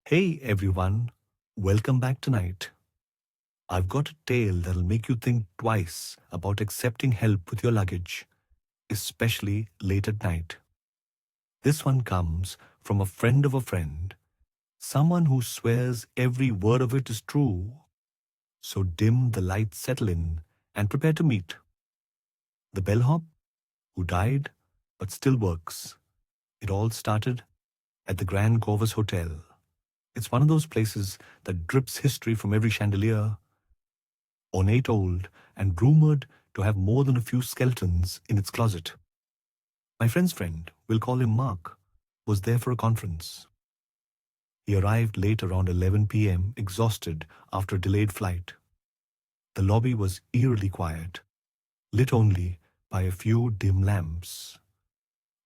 Hey everyone, welcome back tonight. I've got a tale that'll make you think twice about accepting help with your luggage, especially late at night. This one comes from a friend of a friend, someone who swears every word of it is true. So dim the lights, settle in, and prepare to meet the bellhop who died but still works. It all started at the Grand Corvus Hotel. It's one of those places that drips history from every chandelier, ornate old, and rumored to have more than a few skeletons in its closet. My friend's friend, we'll call him Mark, was there for a conference. He arrived late around 11 p.m., exhausted after a delayed flight. The lobby was eerily quiet, lit only by a few dim lamps.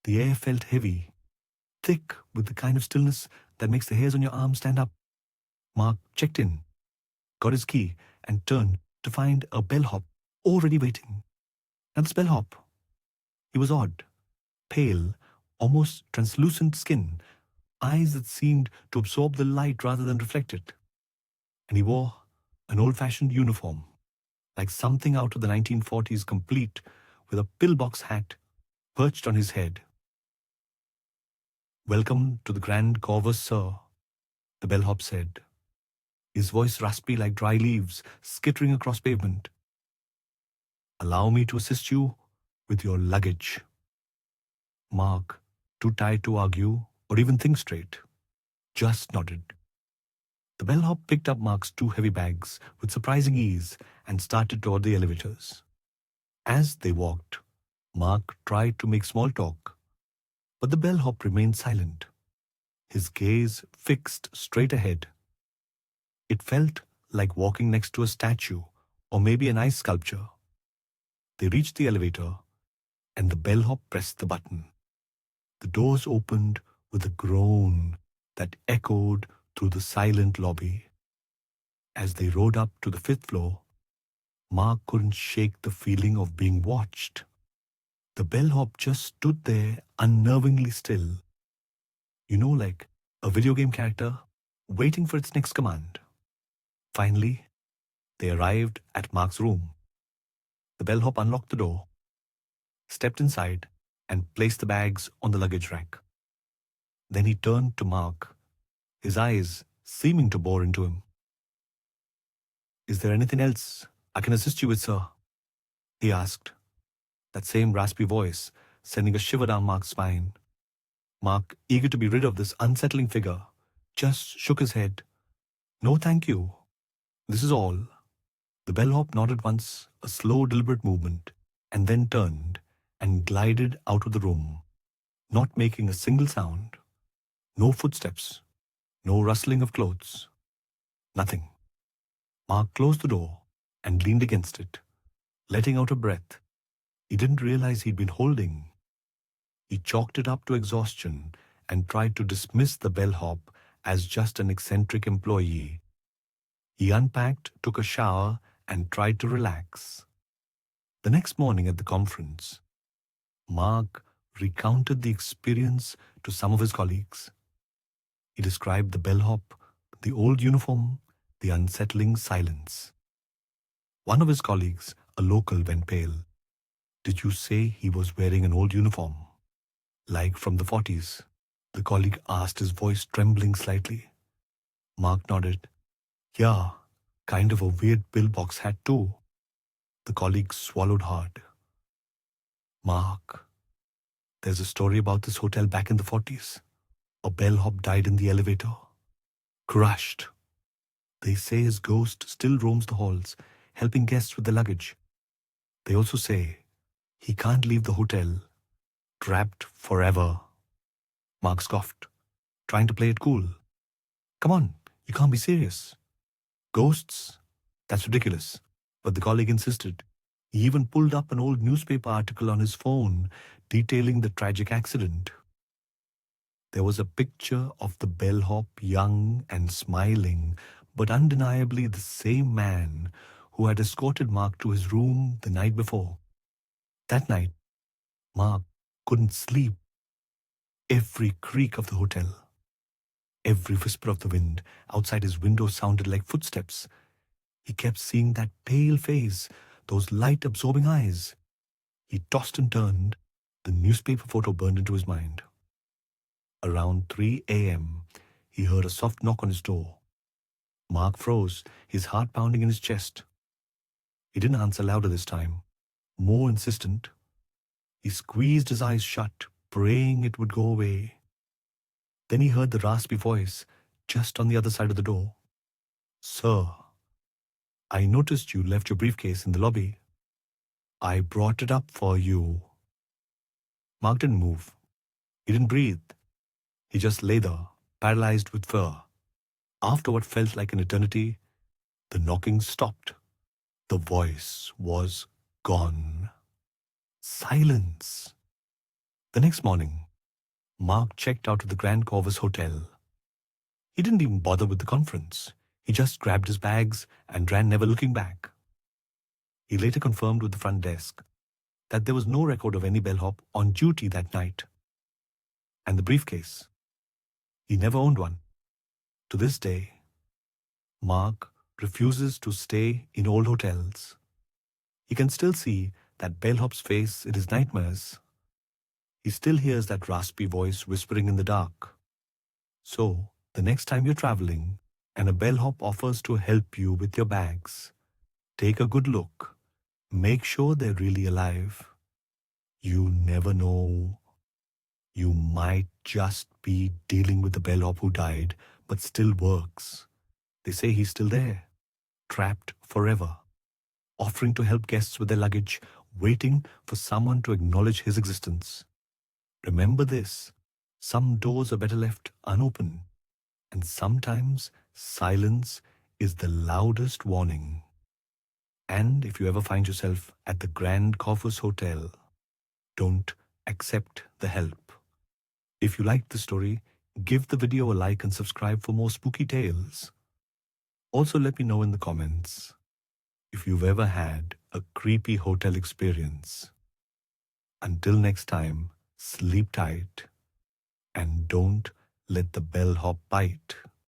The air felt heavy, thick with the kind of stillness that makes the hairs on your arms stand up. Mark checked in, got his key, and turned to find a bellhop already waiting. And this bellhop, he was odd, pale, almost translucent skin, eyes that seemed to absorb the light rather than reflect it. And he wore an old-fashioned uniform, like something out of the 1940s, complete with a pillbox hat perched on his head. "Welcome to the Grand Corvus, sir," the bellhop said, his voice raspy like dry leaves skittering across pavement. "Allow me to assist you with your luggage." Mark, too tired to argue or even think straight, just nodded. The bellhop picked up Mark's two heavy bags with surprising ease and started toward the elevators. As they walked, Mark tried to make small talk, but the bellhop remained silent, his gaze fixed straight ahead. It felt like walking next to a statue or maybe an ice sculpture. They reached the elevator, and the bellhop pressed the button. The doors opened with a groan that echoed through the silent lobby. As they rode up to the fifth floor, Mark couldn't shake the feeling of being watched. The bellhop just stood there unnervingly still. Like a video game character waiting for its next command. Finally, they arrived at Mark's room. The bellhop unlocked the door, stepped inside, and placed the bags on the luggage rack. Then he turned to Mark, his eyes seeming to bore into him. "Is there anything else I can assist you with, sir?" he asked, that same raspy voice sending a shiver down Mark's spine. Mark, eager to be rid of this unsettling figure, just shook his head. "No, thank you. This is all." The bellhop nodded once, a slow, deliberate movement, and then turned and glided out of the room, not making a single sound. No footsteps, no rustling of clothes, nothing. Mark closed the door and leaned against it, letting out a breath he didn't realize he'd been holding. He chalked it up to exhaustion and tried to dismiss the bellhop as just an eccentric employee. He unpacked, took a shower, and tried to relax. The next morning at the conference, Mark recounted the experience to some of his colleagues. He described the bellhop, the old uniform, the unsettling silence. One of his colleagues, a local, went pale. "Did you say he was wearing an old uniform? Like from the 40s? The colleague asked, his voice trembling slightly. Mark nodded. "Yeah, kind of a weird pillbox hat too." The colleague swallowed hard. "Mark, there's a story about this hotel back in the 40s. A bellhop died in the elevator. Crushed. They say his ghost still roams the halls, helping guests with their luggage. They also say he can't leave the hotel. Trapped forever." Mark scoffed, trying to play it cool. "Come on, you can't be serious. Ghosts? That's ridiculous." But the colleague insisted. He even pulled up an old newspaper article on his phone detailing the tragic accident. There was a picture of the bellhop, young and smiling, but undeniably the same man who had escorted Mark to his room the night before. That night, Mark couldn't sleep. Every creak of the hotel, Every whisper of the wind outside his window sounded like footsteps. He kept seeing that pale face, those light-absorbing eyes. He tossed and turned. The newspaper photo burned into his mind. Around 3 a.m., he heard a soft knock on his door. Mark froze, his heart pounding in his chest. He didn't answer louder this time, more insistent. He squeezed his eyes shut, praying it would go away. Then he heard the raspy voice just on the other side of the door. "Sir, I noticed you left your briefcase in the lobby. I brought it up for you." Mark didn't move. He didn't breathe. He just lay there, paralyzed with fear. After what felt like an eternity, the knocking stopped. The voice was gone. Silence. The next morning, Mark checked out of the Grand Corvus Hotel. He didn't even bother with the conference. He just grabbed his bags and ran, never looking back. He later confirmed with the front desk that there was no record of any bellhop on duty that night. And the briefcase, he never owned one. To this day, Mark refuses to stay in old hotels. He can still see that bellhop's face in his nightmares. He still hears that raspy voice whispering in the dark. So, the next time you're traveling and a bellhop offers to help you with your bags, take a good look. Make sure they're really alive. You never know. You might just be dealing with the bellhop who died, but still works. They say he's still there, trapped forever, offering to help guests with their luggage, waiting for someone to acknowledge his existence. Remember this, some doors are better left unopened, and sometimes silence is the loudest warning. And if you ever find yourself at the Grand Corvus Hotel, don't accept the help. If you liked the story, give the video a like and subscribe for more spooky tales. Also, let me know in the comments if you've ever had a creepy hotel experience. Until next time, sleep tight and don't let the bellhop bite.